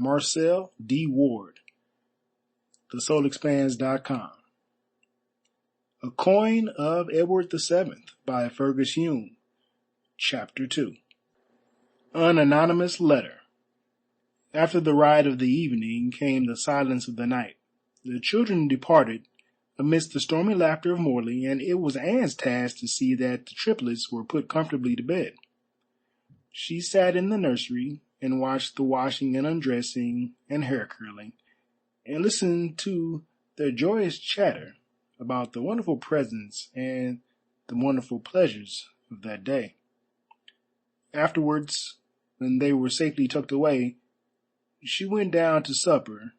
Marcel D. Ward, thesoulexpands.com. A Coin of Edward VII by Fergus Hume, Chapter 2. An Anonymous Letter. After the ride of the evening came the silence of the night. The children departed amidst the stormy laughter of Morley, and it was Anne's task to see that the triplets were put comfortably to bed. She sat in the nursery and watched the washing and undressing and hair curling, and listened to their joyous chatter about the wonderful presents and the wonderful pleasures of that day. Afterwards, when they were safely tucked away, she went down to supper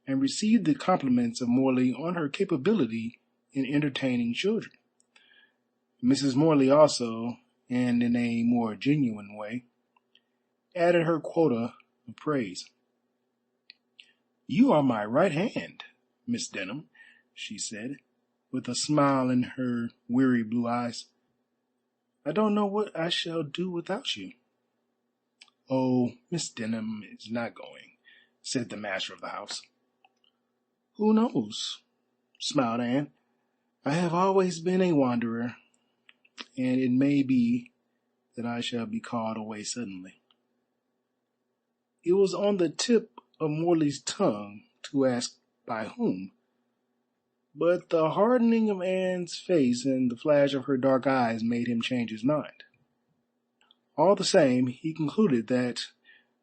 and received the compliments of Morley on her capability in entertaining children. Mrs. Morley also, and in a more genuine way, added her quota of praise. "You are my right hand, Miss Denham," she said, with a smile in her weary blue eyes. "I don't know what I shall do without you." "Oh, Miss Denham is not going," said the master of the house. "Who knows?" smiled Anne. "I have always been a wanderer, and it may be that I shall be called away suddenly." It was on the tip of Morley's tongue to ask by whom, but the hardening of Anne's face and the flash of her dark eyes made him change his mind. All the same, he concluded that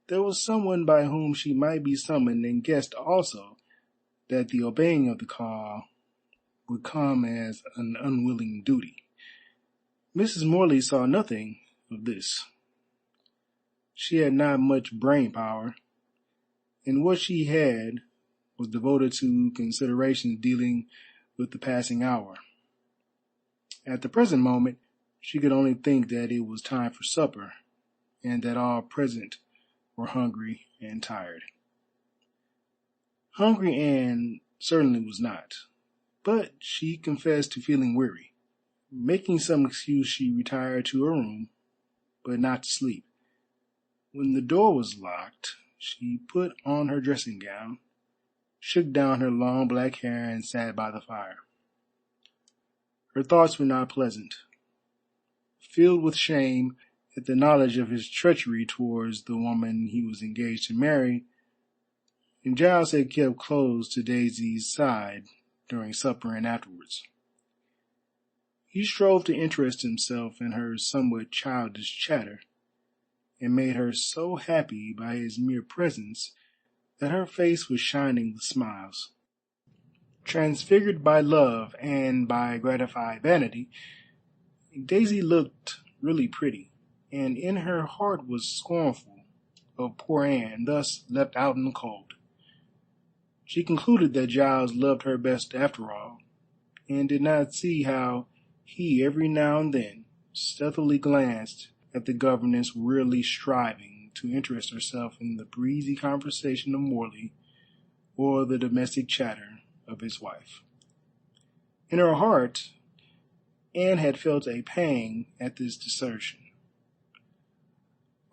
there was someone by whom she might be summoned, and guessed also that the obeying of the call would come as an unwilling duty. Mrs. Morley saw nothing of this. She had not much brain power, and what she had was devoted to considerations dealing with the passing hour. At the present moment, she could only think that it was time for supper, and that all present were hungry and tired. Hungry Anne certainly was not, but she confessed to feeling weary. Making some excuse, she retired to her room, but not to sleep. When the door was locked, she put on her dressing gown, shook down her long black hair, and sat by the fire. Her thoughts were not pleasant. Filled with shame at the knowledge of his treachery towards the woman he was engaged to marry, and Giles had kept close to Daisy's side during supper and afterwards. He strove to interest himself in her somewhat childish chatter, and made her so happy by his mere presence that her face was shining with smiles. Transfigured by love and by gratified vanity, Daisy looked really pretty, and in her heart was scornful of poor Anne, thus left out in the cold. She concluded that Giles loved her best after all, and did not see how he every now and then stealthily glanced at the governess, wearily striving to interest herself in the breezy conversation of Morley or the domestic chatter of his wife. In her heart, Anne had felt a pang at this desertion,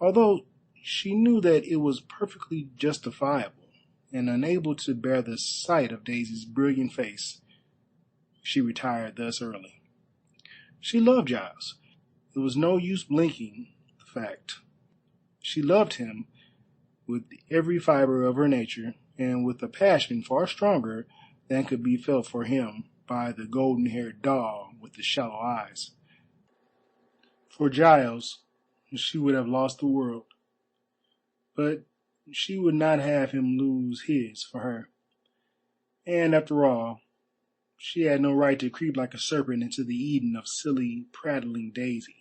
although she knew that it was perfectly justifiable, and unable to bear the sight of Daisy's brilliant face, she retired thus early. She loved Giles. It was no use blinking the fact. She loved him with every fiber of her nature, and with a passion far stronger than could be felt for him by the golden-haired doll with the shallow eyes. For Giles, she would have lost the world, but she would not have him lose his for her. And after all, she had no right to creep like a serpent into the Eden of silly, prattling Daisy.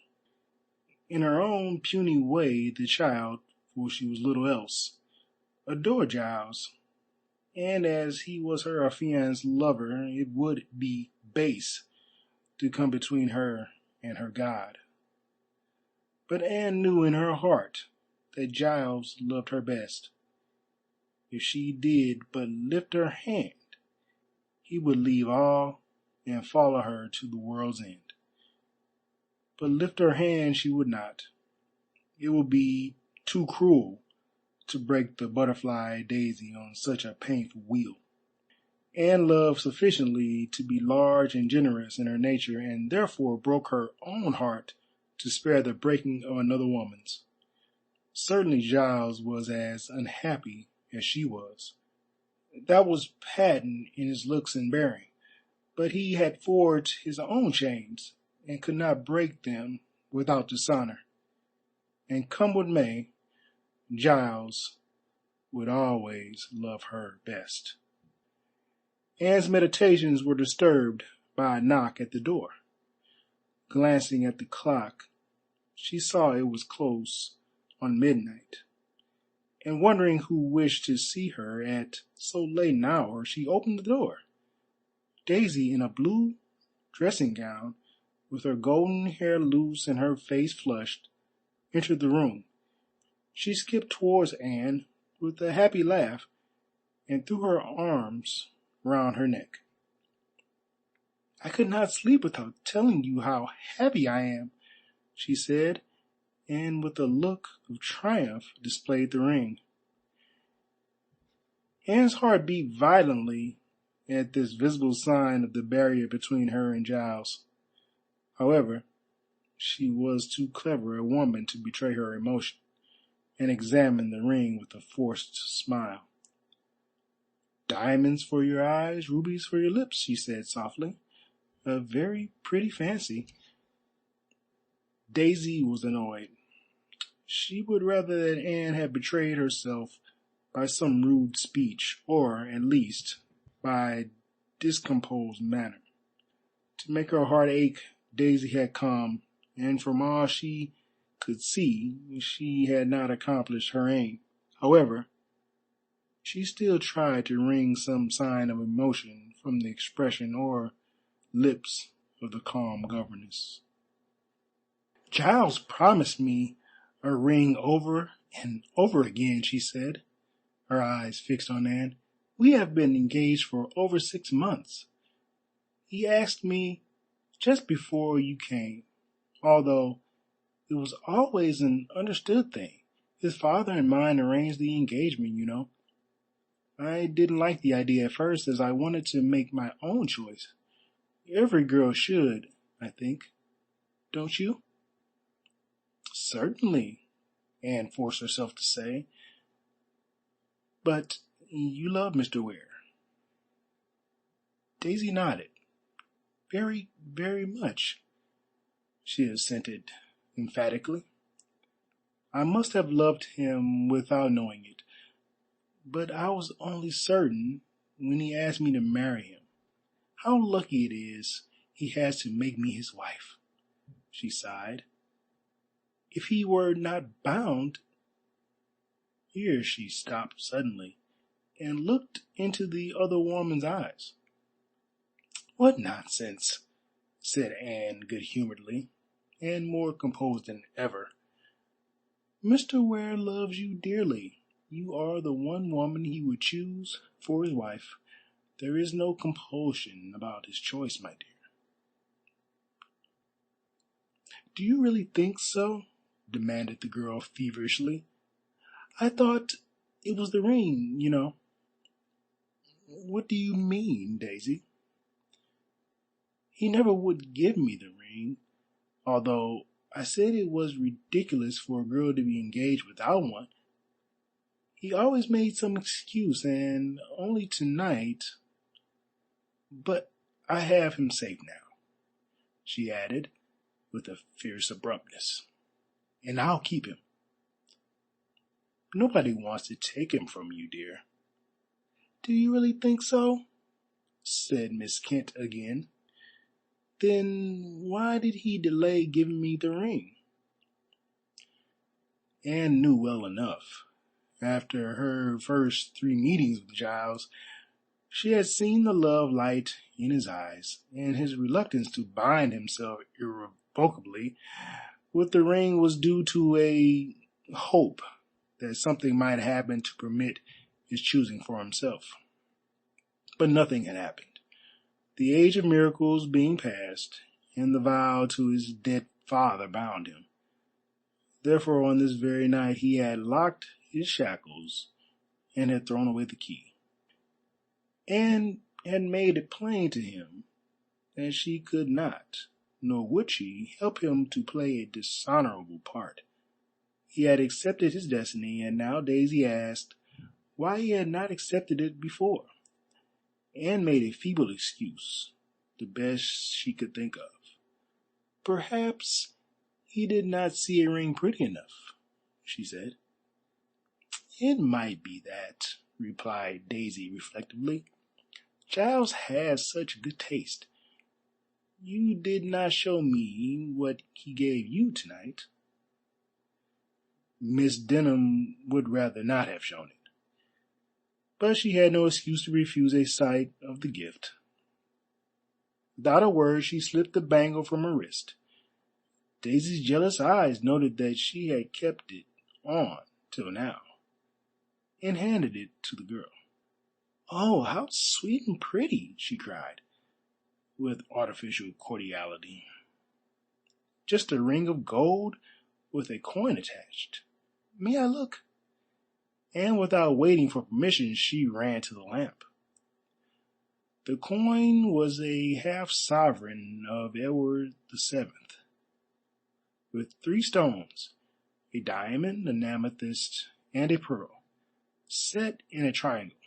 In her own puny way, the child, for she was little else, adored Giles, and as he was her affianced lover, it would be base to come between her and her God. But Anne knew in her heart that Giles loved her best. If she did but lift her hand, he would leave all and follow her to the world's end. But lift her hand she would not. It would be too cruel to break the butterfly daisy on such a painful wheel. Anne loved sufficiently to be large and generous in her nature, and therefore broke her own heart to spare the breaking of another woman's. Certainly Giles was as unhappy as she was. That was patent in his looks and bearing, but he had forged his own chains, and could not break them without dishonor. And come what may, Giles would always love her best. Anne's meditations were disturbed by a knock at the door. Glancing at the clock, she saw it was close on midnight, and wondering who wished to see her at so late an hour, she opened the door. Daisy, in a blue dressing gown, with her golden hair loose and her face flushed, entered the room. She skipped towards Anne with a happy laugh, and threw her arms round her neck. "I could not sleep without telling you how happy I am," she said, and with a look of triumph displayed the ring. Anne's heart beat violently at this visible sign of the barrier between her and Giles. However, she was too clever a woman to betray her emotion, and examined the ring with a forced smile. "Diamonds for your eyes, rubies for your lips," she said softly. "A very pretty fancy." Daisy was annoyed. She would rather that Anne had betrayed herself by some rude speech, or, at least, by discomposed manner. To make her heart ache, Daisy had come, and from all she could see, she had not accomplished her aim. However, she still tried to wring some sign of emotion from the expression or lips of the calm governess. "Giles promised me a ring over and over again," she said, her eyes fixed on Anne. "We have been engaged for over 6 months. He asked me just before you came, although it was always an understood thing. His father and mine arranged the engagement, you know. I didn't like the idea at first, as I wanted to make my own choice. Every girl should, I think. Don't you?" "Certainly," Anne forced herself to say. "But you love Mr. Ware?" Daisy nodded. "Very, very much," she assented emphatically. "I must have loved him without knowing it, but I was only certain when he asked me to marry him. How lucky it is he has to make me his wife," she sighed. "If he were not bound—" Here she stopped suddenly, and looked into the other woman's eyes. "What nonsense!" said Anne good-humoredly, and more composed than ever. "Mr. Ware loves you dearly. You are the one woman he would choose for his wife. There is no compulsion about his choice, my dear." "Do you really think so?" demanded the girl feverishly. "I thought it was the ring, you know." "What do you mean, Daisy?" "He never would give me the ring, although I said it was ridiculous for a girl to be engaged without one. He always made some excuse, and only tonight— But I have him safe now," she added, with a fierce abruptness, "and I'll keep him." "Nobody wants to take him from you, dear." "Do you really think so?" said Miss Kent again. "Then why did he delay giving me the ring?" Anne knew well enough. After her first 3 meetings with Giles, she had seen the love light in his eyes, and his reluctance to bind himself irrevocably with the ring was due to a hope that something might happen to permit his choosing for himself. But nothing had happened, the age of miracles being past, and the vow to his dead father bound him. Therefore, on this very night he had locked his shackles and had thrown away the key, and had made it plain to him that she could not, nor would she, help him to play a dishonorable part. He had accepted his destiny, and now Daisy asked why he had not accepted it before. Anne made a feeble excuse, the best she could think of. Perhaps he did not see a ring pretty enough, she said. It might be that, replied Daisy reflectively. Giles has such good taste. You did not show me what he gave you tonight. Miss Denham would rather not have shown it, but she had no excuse to refuse a sight of the gift. Without a word, she slipped the bangle from her wrist. Daisy's jealous eyes noted that she had kept it on till now, and handed it to the girl. "Oh, how sweet and pretty!" she cried, with artificial cordiality. "Just a ring of gold with a coin attached. May I look?" And without waiting for permission, she ran to the lamp. The coin was a half-sovereign of Edward VII, with 3 stones, a diamond, an amethyst, and a pearl, set in a triangle.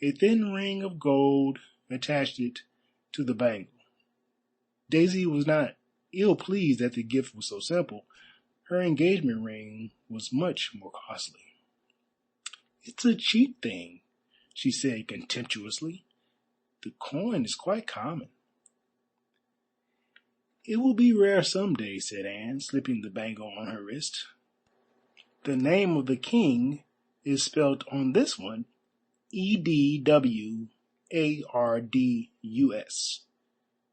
A thin ring of gold attached it to the bangle. Daisy was not ill pleased that the gift was so simple. Her engagement ring was much more costly. "It's a cheap thing," she said contemptuously. "The coin is quite common." "It will be rare some day," said Anne, slipping the bangle on her wrist. "The name of the king is spelt on this one Edwardus,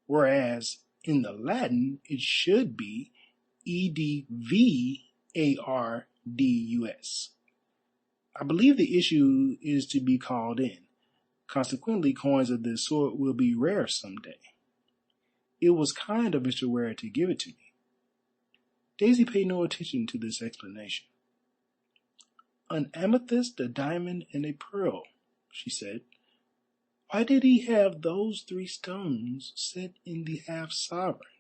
whereas in the Latin it should be Edvardus. I believe the issue is to be called in. Consequently, coins of this sort will be rare some day. It was kind of Mr. Ware to give it to me." Daisy paid no attention to this explanation. "An amethyst, a diamond, and a pearl," she said. "Why did he have those 3 stones set in the half-sovereign?"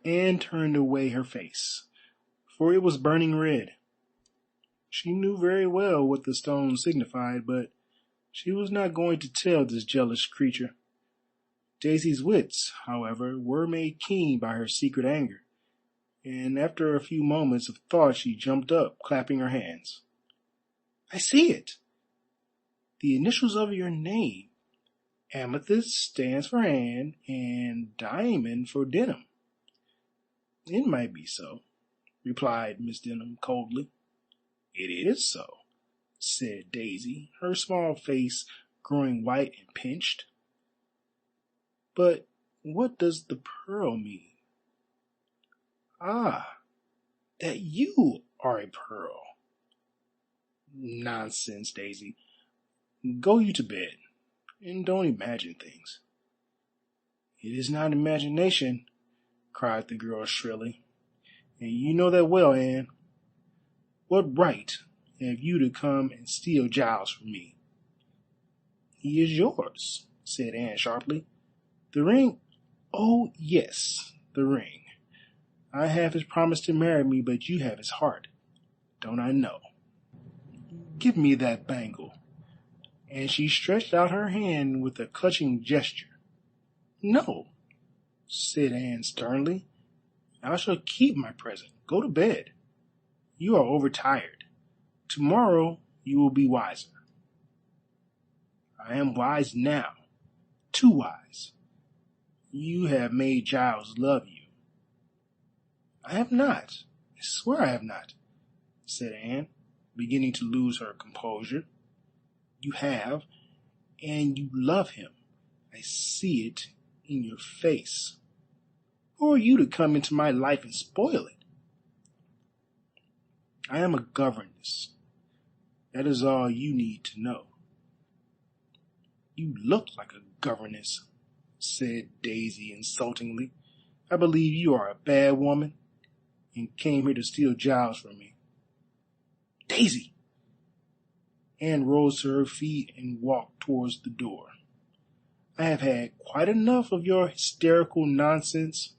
Anne turned away her face, for it was burning red. She knew very well what the stones signified, but she was not going to tell this jealous creature. Daisy's wits, however, were made keen by her secret anger, and after a few moments of thought she jumped up, clapping her hands. "I see it! The initials of your name. Amethyst stands for Anne, and diamond for Denham." "It might be so," replied Miss Denham coldly. "It is so," said Daisy, her small face growing white and pinched. "But what does the pearl mean?" "Ah, that you are a pearl." "Nonsense, Daisy. Go you to bed, and don't imagine things." "It is not imagination," cried the girl shrilly, "and you know that well, Anne. What right have you to come and steal Giles from me?" "He is yours," said Anne sharply. "The ring—" "Oh, yes, the ring. I have his promise to marry me, but you have his heart. Don't I know? Give me that bangle." And she stretched out her hand with a clutching gesture. "No," said Anne sternly. "I shall keep my present. Go to bed. You are overtired. Tomorrow you will be wiser." "I am wise now. Too wise. You have made Giles love you." "I have not. I swear I have not," said Anne, beginning to lose her composure. "You have, and you love him. I see it in your face. Who are you to come into my life and spoil it?" "I am a governess. That is all you need to know." "You look like a governess," said Daisy insultingly. "I believe you are a bad woman, and came here to steal Giles from me." Daisy! Anne rose to her feet and walked towards the door. I have had quite enough of your hysterical nonsense.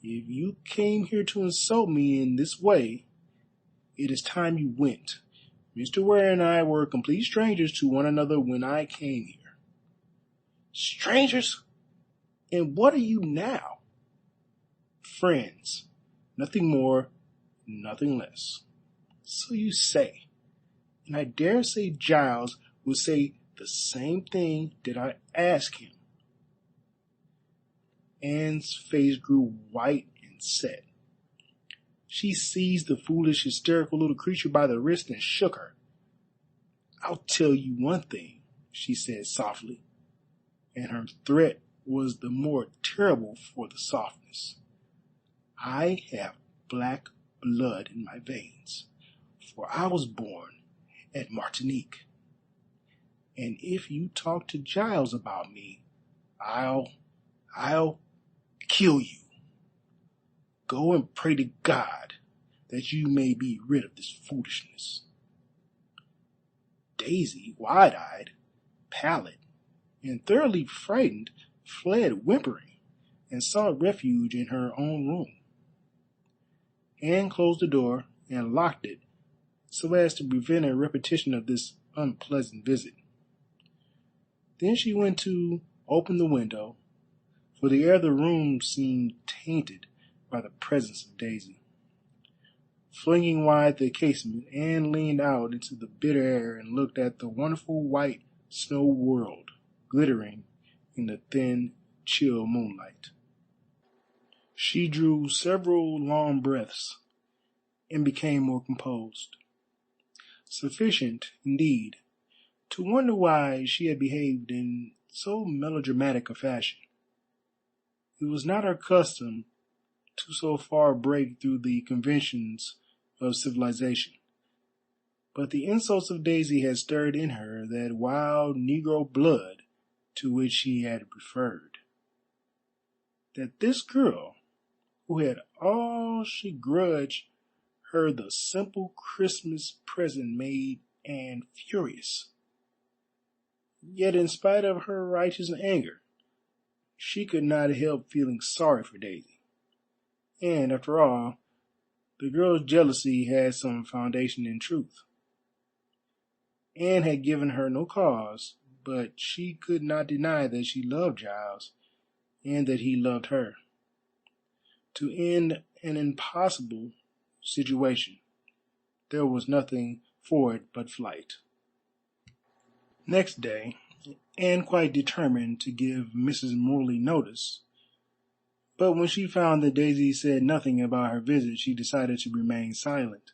If you came here to insult me in this way, it is time you went. Mr. Ware and I were complete strangers to one another when I came here. Strangers? And what are you now? Friends. Nothing more, nothing less. So you say. And I dare say Giles will say the same thing did I ask him. Anne's face grew white and set. She seized the foolish, hysterical little creature by the wrist and shook her. I'll tell you one thing, she said softly, and her threat was the more terrible for the softness. I have black blood in my veins, for I was born at Martinique. And if you talk to Giles about me, I'll kill you. Go and pray to God that you may be rid of this foolishness. Daisy, wide-eyed, pallid, and thoroughly frightened, fled whimpering and sought refuge in her own room. Anne closed the door and locked it so as to prevent a repetition of this unpleasant visit. Then she went to open the window, for the air of the room seemed tainted by the presence of Daisy. Flinging wide the casement, Anne leaned out into the bitter air and looked at the wonderful white snow world glittering in the thin, chill moonlight. She drew several long breaths and became more composed. Sufficient, indeed, to wonder why she had behaved in so melodramatic a fashion. It was not her custom to so far break through the conventions of civilization, but the insults of Daisy had stirred in her that wild Negro blood to which she had referred. That this girl, who had all she grudged her the simple Christmas present, made Anne furious. Yet in spite of her righteous anger, she could not help feeling sorry for Daisy. And after all, the girl's jealousy had some foundation in truth. Anne had given her no cause, but she could not deny that she loved Giles and that he loved her. To end an impossible situation, there was nothing for it but flight. Next day, Anne quite determined to give Mrs. Morley notice, but when she found that Daisy said nothing about her visit, she decided to remain silent.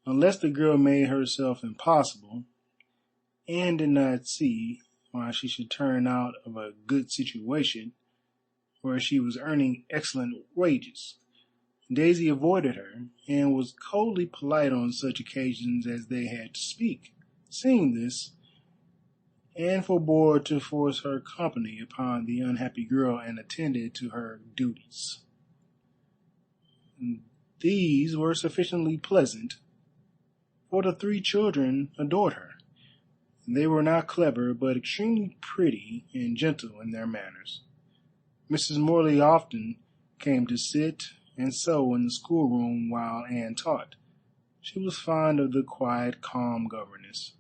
Unless the girl made herself impossible, Anne did not see why she should turn out of a good situation where she was earning excellent wages. Daisy avoided her and was coldly polite on such occasions as they had to speak. Seeing this, Anne forbore to force her company upon the unhappy girl and attended to her duties. These were sufficiently pleasant, for the three children adored her. They were not clever, but extremely pretty and gentle in their manners. Mrs. Morley often came to sit and sew in the schoolroom while Anne taught. She was fond of the quiet, calm governess,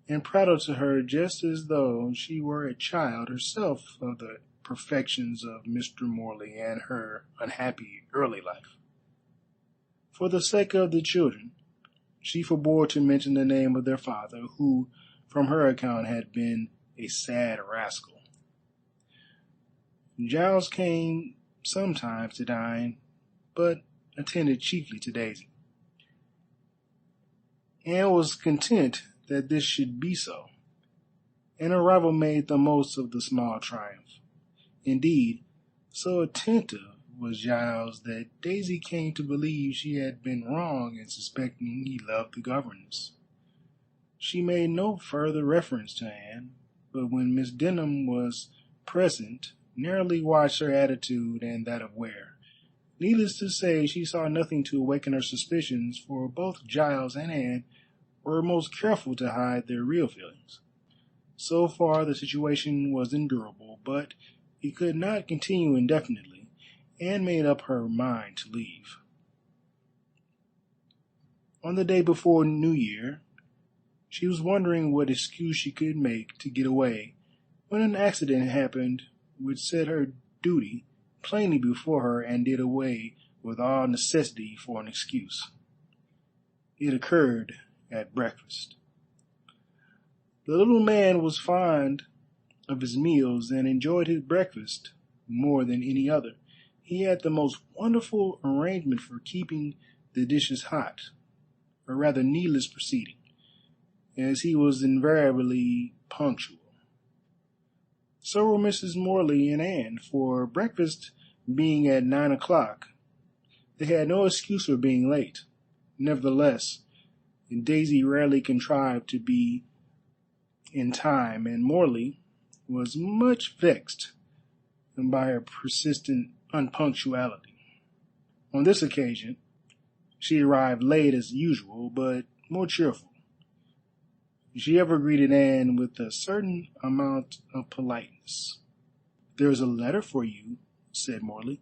and prattled to her just as though she were a child herself of the perfections of Mr. Morley and her unhappy early life. For the sake of the children, she forbore to mention the name of their father, who, from her account, had been a sad rascal. Giles came sometimes to dine, but attended chiefly to Daisy. Anne was content that this should be so, and her rival made the most of the small triumph. Indeed, so attentive was Giles that Daisy came to believe she had been wrong in suspecting he loved the governess. She made no further reference to Anne, but when Miss Denham was present, narrowly watched her attitude and that of Ware. Needless to say, she saw nothing to awaken her suspicions, for both Giles and Anne were most careful to hide their real feelings. So far, the situation was endurable, but it could not continue indefinitely. Anne made up her mind to leave. On the day before New Year, she was wondering what excuse she could make to get away when an accident happened which set her duty plainly before her and did away with all necessity for an excuse. It occurred at breakfast. The little man was fond of his meals and enjoyed his breakfast more than any other. He had the most wonderful arrangement for keeping the dishes hot, a rather needless proceeding, as he was invariably punctual. So were Mrs. Morley and Anne, for breakfast being at 9 o'clock, they had no excuse for being late. Nevertheless, Daisy rarely contrived to be in time, and Morley was much vexed by her persistent unpunctuality. On this occasion, she arrived late as usual, but more cheerful. She ever greeted Anne with a certain amount of politeness. "There is a letter for you," said Morley,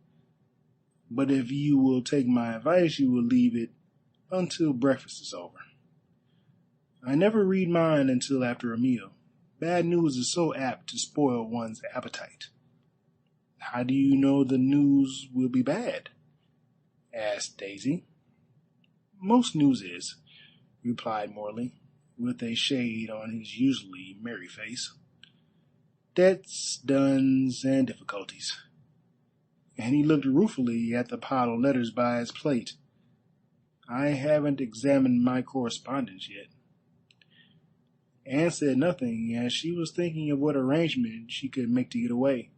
"but if you will take my advice, you will leave it until breakfast is over. I never read mine until after a meal. Bad news is so apt to spoil one's appetite." "How do you know the news will be bad?" asked Daisy. "Most news is," replied Morley, with a shade on his usually merry face. "Debts, duns, and difficulties." And he looked ruefully at the pile of letters by his plate. "I haven't examined my correspondence yet." Anne said nothing, as she was thinking of what arrangement she could make to get away.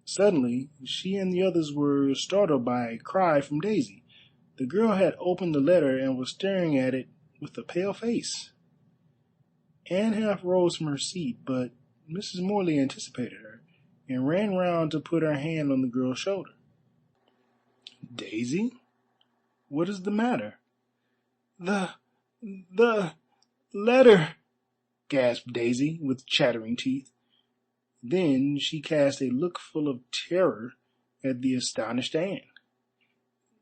Suddenly, she and the others were startled by a cry from Daisy. The girl had opened the letter and was staring at it with a pale face. Anne half rose from her seat, but Mrs. Morley anticipated her and ran round to put her hand on the girl's shoulder. "Daisy, what is the matter?" The letter," gasped Daisy, with chattering teeth. Then she cast a look full of terror at the astonished Anne.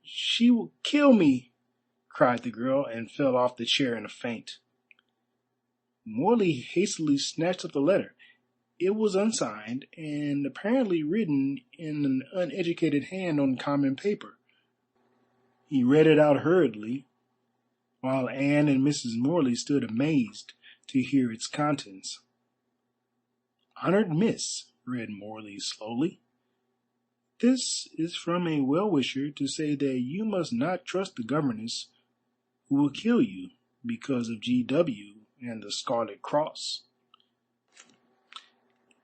"She will kill me," cried the girl, and fell off the chair in a faint. Morley hastily snatched up the letter. It was unsigned, and apparently written in an uneducated hand on common paper. He read it out hurriedly, while Anne and Mrs. Morley stood amazed to hear its contents. "Honored Miss," read Morley slowly, "this is from a well-wisher to say that you must not trust the governess who will kill you because of G.W. and the Scarlet Cross."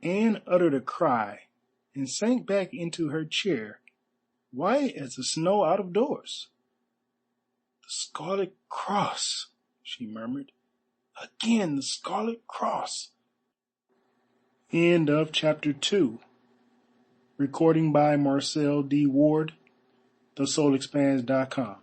Anne uttered a cry and sank back into her chair, white as the snow out of doors. "The Scarlet Cross," she murmured. "Again the Scarlet Cross." End of chapter 2. Recording by Marcel D. Ward, thesoulexpands.com.